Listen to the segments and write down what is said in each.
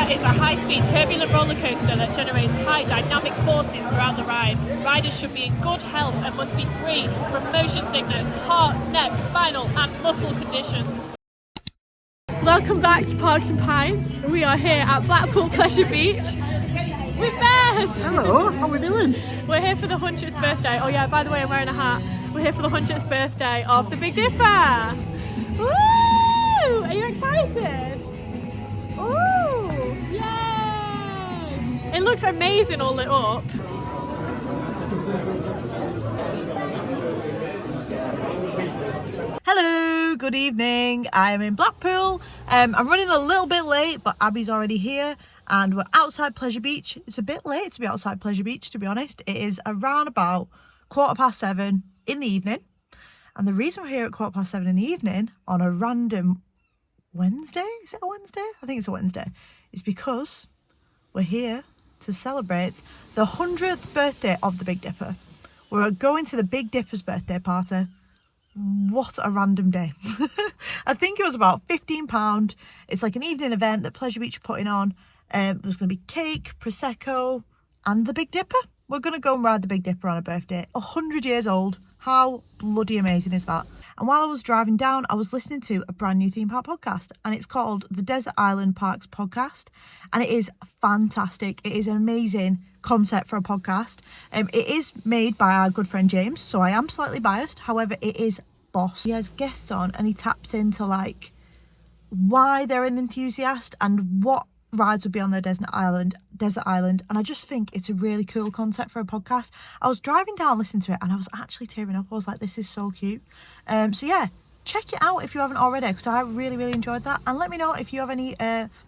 Dipper is a high-speed turbulent roller coaster that generates high dynamic forces throughout the ride. Riders should be in good health and must be free from motion sickness, heart, neck, spinal and muscle conditions. Welcome back to Parks and Pines. We are here at Blackpool Pleasure Beach with Bears. Hello, how are we doing? We're here for the 100th birthday. Oh yeah, by the way, I'm wearing a hat. We're here for the 100th birthday of the Big Dipper. Woo! Are you excited? Ooh! Yay! It looks amazing all lit up. Hello, good evening. I am in Blackpool. I'm running a little bit late, but Abby's already here and we're outside Pleasure Beach. It's a bit late to be outside Pleasure Beach, to be honest. It is around about 7:15 in the evening. And the reason we're here at 7:15 in the evening on a random Wednesday, is it a Wednesday? I think it's a Wednesday. It's because we're here to celebrate the 100th birthday of the Big Dipper. We're going to the Big Dipper's birthday party. What a random day. I think it was about £15. It's like an evening event that Pleasure Beach are putting on. There's going to be cake, Prosecco and the Big Dipper. We're going to go and ride the Big Dipper on a birthday. 100 years old. How bloody amazing is that? And while I was driving down, I was listening to a brand new theme park podcast and it's called the Desert Island Parks Podcast. And it is fantastic. It is an amazing concept for a podcast. It is made by our good friend James, so I am slightly biased. However, it is boss. He has guests on and he taps into like why they're an enthusiast and what rides would be on their desert island, and I just think it's a really cool concept for a podcast. I was driving down listening to it and I was actually tearing up. I was like, this is so cute. So yeah, check it out if you haven't already, because I really enjoyed that. And let me know if you have any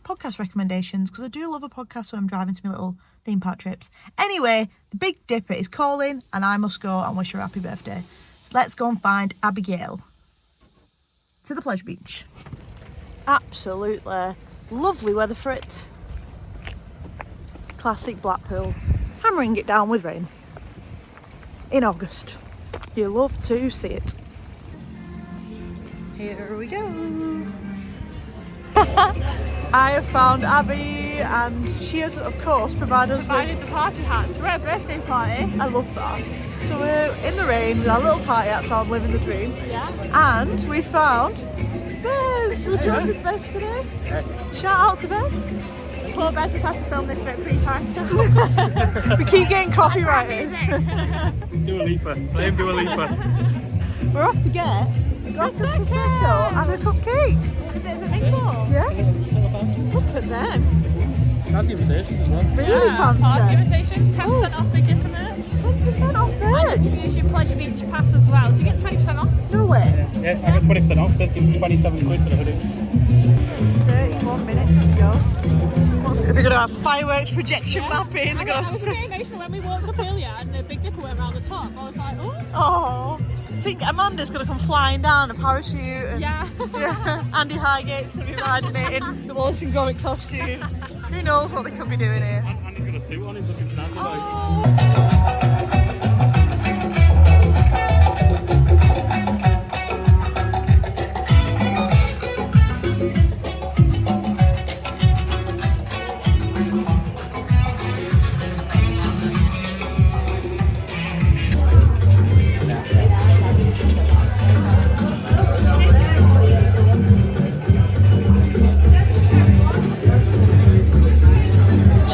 podcast recommendations, because I do love a podcast when I'm driving to my little theme park trips. Anyway, the Big Dipper is calling and I must go and wish her a happy birthday. So let's go and find Abigail to the Pleasure Beach. Absolutely lovely weather for it. Classic Blackpool. Hammering it down with rain in August. You love to see it. Here we go. I have found Abby and she has of course provided the party hats for our birthday party. I love that. So we're in the rain with our little party hats on, living the dream. Yeah. And we found Bez. We're joined with Bez today. Yes. Shout out to Bez. Poor Bez has had to film this bit 3 times now. We keep getting copyrighted. Dua Lipa. Blame Dua Lipa. We're off to get a glass of Prosecco and a cupcake. And a bit of a mingle. Yeah? Look at them. Fancy invitations as well. Really fancy. Party invitations, 10% off Big Dipper merch. 10% off And merch. you use your Pleasure Beach pass as well, so you get 20% off. No way. Yeah, I got 20% off. That's 27 quid for the hoodie. 31 minutes to go. They're going to have fireworks projection mapping. They're going I was to... getting noticed when we walked up earlier and the Big Dipper went around the top. I was like, oh. Oh. I think Amanda's going to come flying down a parachute. And, Yeah. yeah. Andy Highgate's going to be riding it in the Wallace and Gromit costumes. Who knows what they could be doing here. And he's got a suit on. He's looking snazzy.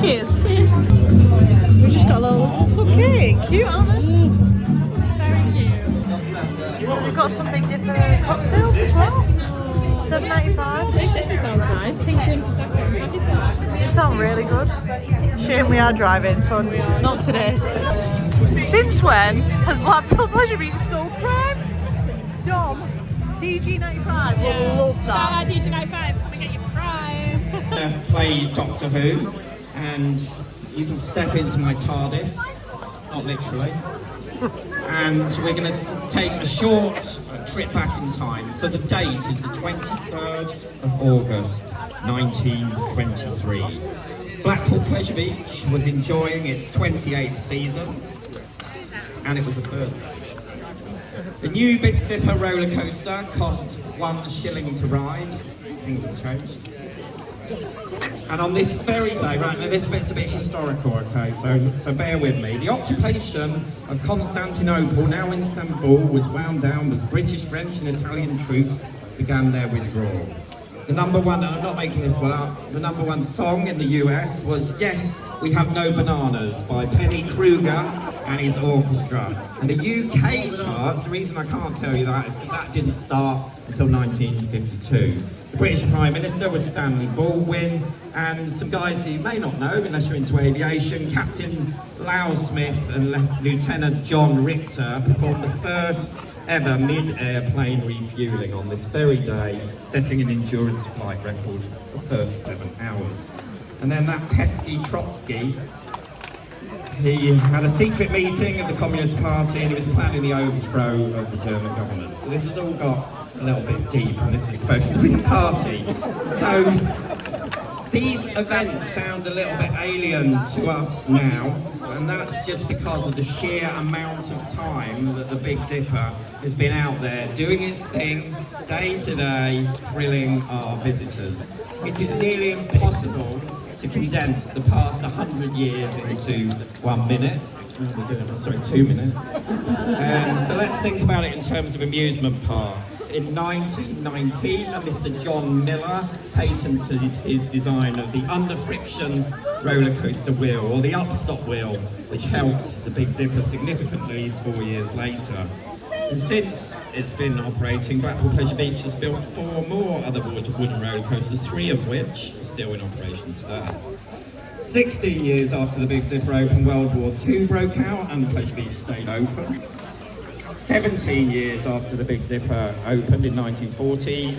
Cheers. We just got a little cupcake. Cute, aren't they? Very cute. We've got some Big Dipper cocktails as well. $7.95. Big Dipper sounds nice. Pink gin, Prosecco and candy flowers. They sound really good. Shame we are driving, so not today. Since when has Blackpool Pleasure Beach so prime? Dom, DG95 will love Shout that. out DJ95, come and get your prime. Play Doctor Who, and you can step into my TARDIS, not literally, and we're going to take a short trip back in time. So the date is the 23rd of August 1923. Blackpool Pleasure Beach was enjoying its 28th season, and it was a Thursday. The new Big Dipper roller coaster cost £1 to ride. Things have changed. And on this very day, right now this bit's a bit historical, okay, so bear with me. The occupation of Constantinople, now Istanbul, was wound down as British, French and Italian troops began their withdrawal. The number one, and I'm not making this one up, the number one song in the US was Yes, We Have No Bananas by Penny Kruger and his orchestra. And the UK charts, the reason I can't tell you that is that didn't start until 1952. The British Prime Minister was Stanley Baldwin, and some guys that you may not know unless you're into aviation, Captain Lau Smith and Lieutenant John Richter performed the first ever mid-air plane refuelling on this very day, setting an endurance flight record of 37 hours. And then that pesky Trotsky, he had a secret meeting of the Communist Party and he was planning the overthrow of the German government. So this has all got a little bit deep and this is supposed to be a party. So these events sound a little bit alien to us now, and that's just because of the sheer amount of time that the Big Dipper has been out there doing its thing, day to day, thrilling our visitors. It is nearly impossible to condense the past 100 years into 1 minute. Sorry, 2 minutes. So let's think about it in terms of amusement parks. In 1919, Mr. John Miller patented his design of the under-friction roller coaster wheel, or the upstop wheel, which helped the Big Dipper significantly 4 years later. And since it's been operating, Blackpool Pleasure Beach has built 4 more other wooden roller coasters, 3 of which are still in operation today. 16 years after the Big Dipper opened, World War II broke out and Pleasure Beach stayed open. 17 years after the Big Dipper opened in 1940,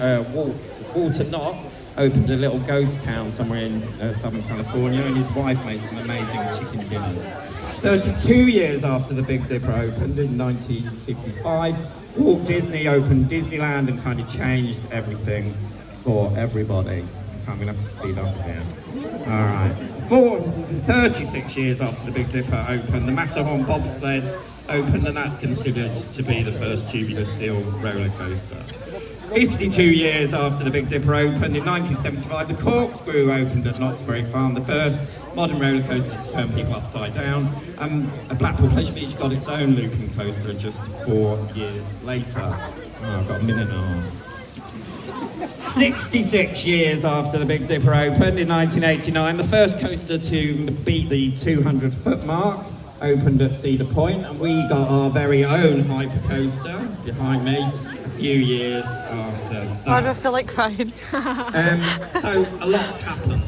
Walter Knott opened a little ghost town somewhere in Southern California, and his wife made some amazing chicken dinners. 32 years after the Big Dipper opened in 1955, Walt Disney opened Disneyland and kind of changed everything for everybody. I'm going to have to speed up here. All right. 36 years after the Big Dipper opened, the Matterhorn bobsleds opened, and that's considered to be the first tubular steel roller coaster. 52 years after the Big Dipper opened, in 1975, the Corkscrew opened at Knott's Berry Farm, the first modern roller coaster to turn people upside down. Blackpool Pleasure Beach got its own looping coaster just 4 years later. Oh, I've got a minute and a half. 66 years after the Big Dipper opened, in 1989, the first coaster to beat the 200-foot mark opened at Cedar Point, and we got our very own hyper coaster behind me a few years after that. Why do I feel like crying? So a lot's happened,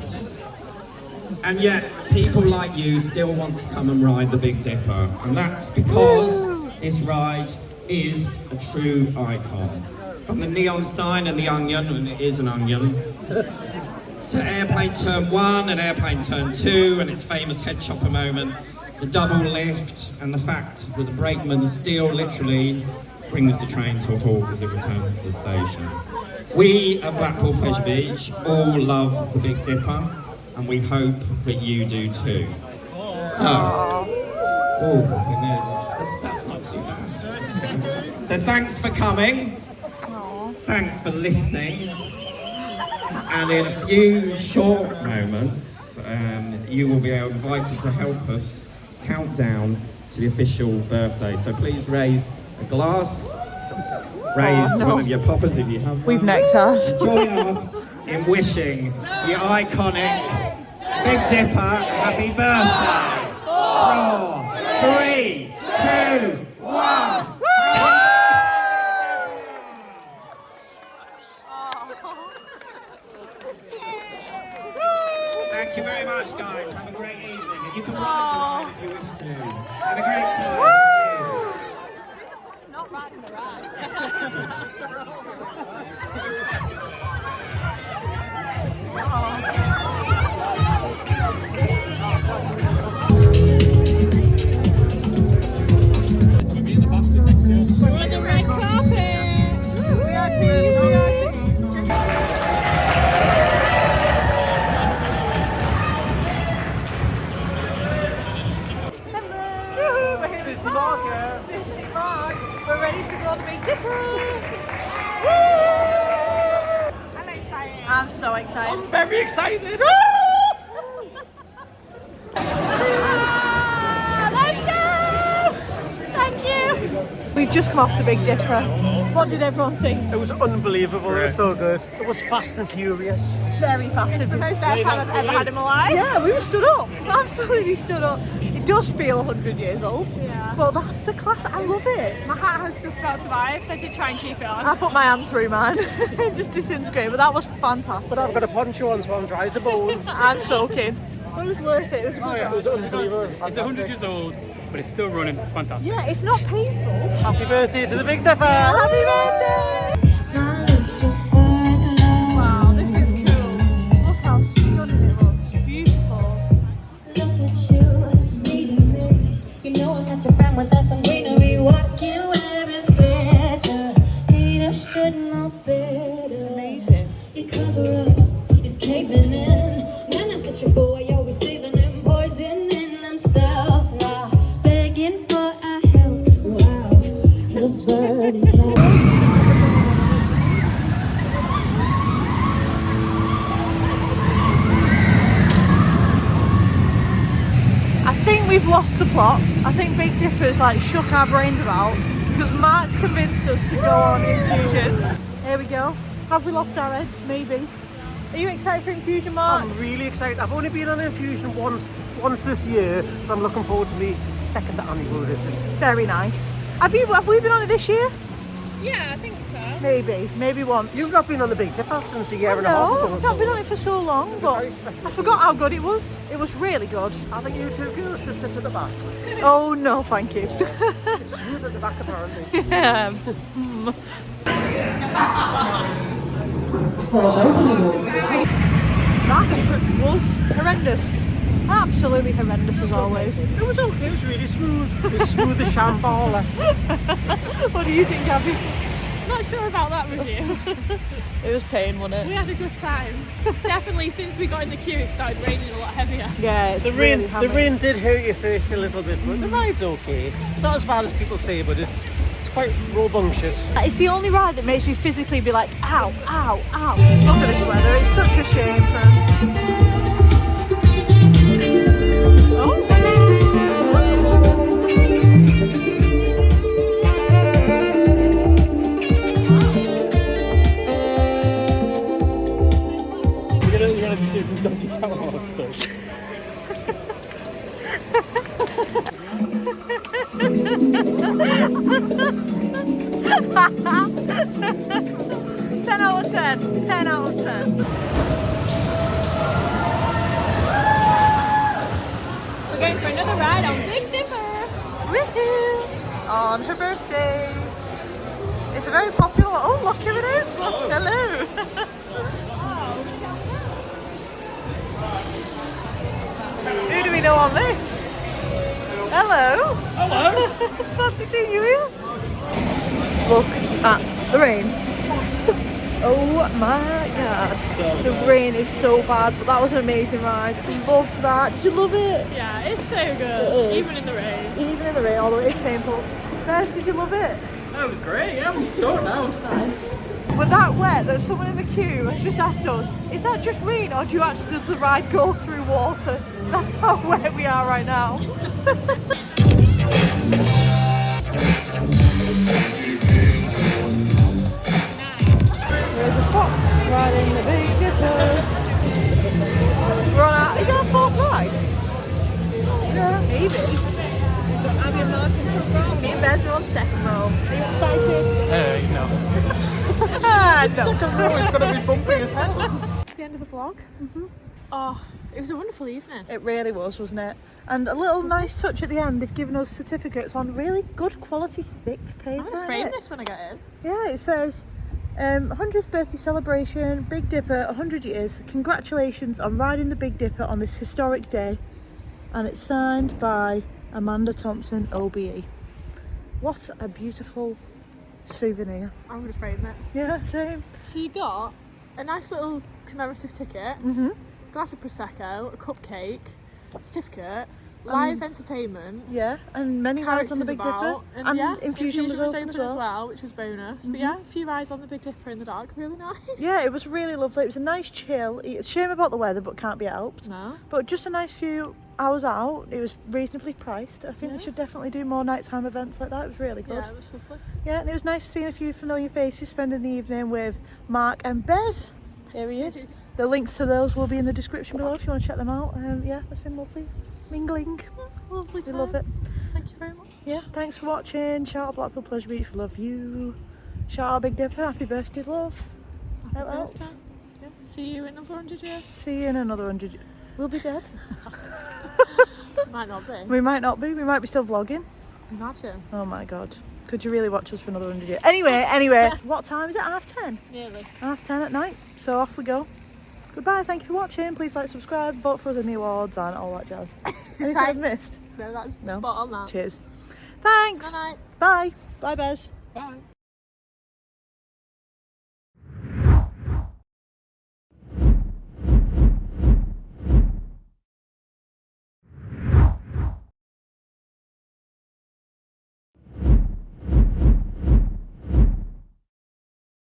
and yet people like you still want to come and ride the Big Dipper, and that's because this ride is a true icon. From the neon sign and the onion, and it is an onion, to Airplane Turn 1 and Airplane Turn 2 and its famous head chopper moment, the double lift, and the fact that the brakeman still literally brings the train to a halt as it returns to the station. We at Blackpool Pleasure Beach all love the Big Dipper, and we hope that you do too. So, that's not too bad. So thanks for coming. Thanks for listening, and in a few short moments you will be invited to help us count down to the official birthday. So please raise a glass, raise one of your poppers if you have one. We've necked us. Join us in wishing the iconic Big Dipper happy birthday. 4, 3, 2, 1. Thank you very much, guys. Have a great evening. And you can ride the ride if you wish to. Have a great time. Not riding the ride. We're on the red carpet. Disney Mark. We're ready to go on the Big Dipper. I'm excited. I'm so excited. Very excited. just come off the Big Dipper. What did everyone think? It was unbelievable. It was so good. It was fast and furious. Very fast. It's the most airtime I've ever had in my life. Yeah, we were stood up. Absolutely stood up. It does feel 100 years old. Yeah. But that's the class. I love it. My hat has just about survived. I did try and keep it on. I put my hand through mine. It just disintegrated, but that was fantastic. But I've got a poncho on, so I'm dry as a bone. I'm soaking. It was worth it. It was a good It was ride. unbelievable. It's 100 years old, but it's still running. It's fantastic. Yeah, it's not painful. Happy birthday to the Big Dipper! Happy birthday! Wow, this is cool. Look how stunning it looks. Beautiful. Look at you, meeting me. You know I'm not your friend without some greenery. Walking where it fits us. Haters should know better. Amazing. Your cover up is caving in. Man, that's such a boy, always saving them, poisoning themselves now. Begging for our help. Wow, this burning down. I think we've lost the plot. I think Big Dipper's like shook our brains about because Mark's convinced us to go on Infusion. Here we go. Have we lost our heads? Maybe. Are you excited for Infusion, Mark? I'm really excited. I've only been on Infusion once this year, but I'm looking forward to my second annual visit. Very nice. Have we been on it this year? Yeah, I think so. Maybe once. You've not been on the Big Dipper since a year I and a half know, ago. I've not been on it for so long, It's a but very special I forgot how good it was. It was really good. I think you two girls should sit at the back. Oh no, thank you. It's smooth at the back apparently. Yeah. That was horrendous. Absolutely horrendous as always. It was okay, it was really smooth. It was smooth as shambhala. What do you think, Abby? Not sure about that review. It was pain, wasn't We it? had a good time. It's definitely, since we got in the queue, it started raining a lot heavier. Yeah, it's The really rain did hurt your face a little bit, but the ride's okay. It's not as bad as people say, but it's quite rambunctious. It's the only ride that makes me physically be like, ow, ow, ow. Look at this weather. It's such a shame for him. Oh. You're gonna do some dodgy catalog stuff. 10 out of 10. 10 out of 10. We're going for another ride on Big Dipper. Woohoo! On her birthday. It's a very popular. Oh, look who it is. Look, hello. Who do we know on this? Hello. Hello. Fancy seeing you here. Look at the rain. Oh my god. The rain is so bad, but that was an amazing ride. I loved that. Did you love it? Yeah, it's so good. It is. Even in the rain. Even in the rain, although it is painful. Bess, did you love it? That was great. Yeah, I'm sore now. Nice. We're that wet that someone in the queue has just asked us, is that just rain or do you actually does the ride go through water? That's how wet we are right now. There's a fox riding the Big Dipper. We're on our, is our fourth ride? Yeah, maybe. Abby and Mark in front row. Me and Bez are on second row. Are you excited? No. Second row, it's gonna be bumpy as hell. It's the end of the vlog. Oh, it was a wonderful evening. It really was, wasn't it? And a little nice touch at the end, they've given us certificates on really good quality thick paper. I'm gonna frame this when I get in. Yeah, it says 100th birthday celebration, Big Dipper, 100 years. Congratulations on riding the Big Dipper on this historic day. And it's signed by Amanda Thompson, OBE. What a beautiful souvenir. I'm gonna frame it. Yeah, same. So you got a nice little commemorative ticket, glass of Prosecco, a cupcake, certificate, live entertainment. Yeah, and many rides on the Big about, Dipper. and yeah, Infusion was open as well, which was bonus. But yeah, a few rides on the Big Dipper in the dark, really nice. Yeah, it was really lovely. It was a nice chill. It's a shame about the weather, but can't be helped. No. But just a nice few hours out. It was reasonably priced. I think they should definitely do more nighttime events like that. It was really good. Yeah, it was lovely. Yeah, and it was nice seeing a few familiar faces, spending the evening with Mark and Bez. There he is. The links to those will be in the description below if you want to check them out. Yeah, it's been lovely. Mingling. Lovely We time. love it. Thank you very much. Yeah, thanks for watching. Shout out Blackpool Pleasure Beach, we love you. Shout out Big Dipper, happy birthday, love. How else? Yeah. See you in another 100 years. See you in another 100 years. We'll be dead. Might not be. We might not be. We might be still vlogging. Imagine. Oh my god. Could you really watch us for another 100 years? Anyway, what time is it? 10:30? Nearly. 10:30 at night. So off we go. Goodbye, thank you for watching. Please like, subscribe, vote for us in the awards and all that jazz. Anything I've missed? No, that's No. spot on that. Cheers. Thanks. Good night. Bye. Bye, Bez. Bye.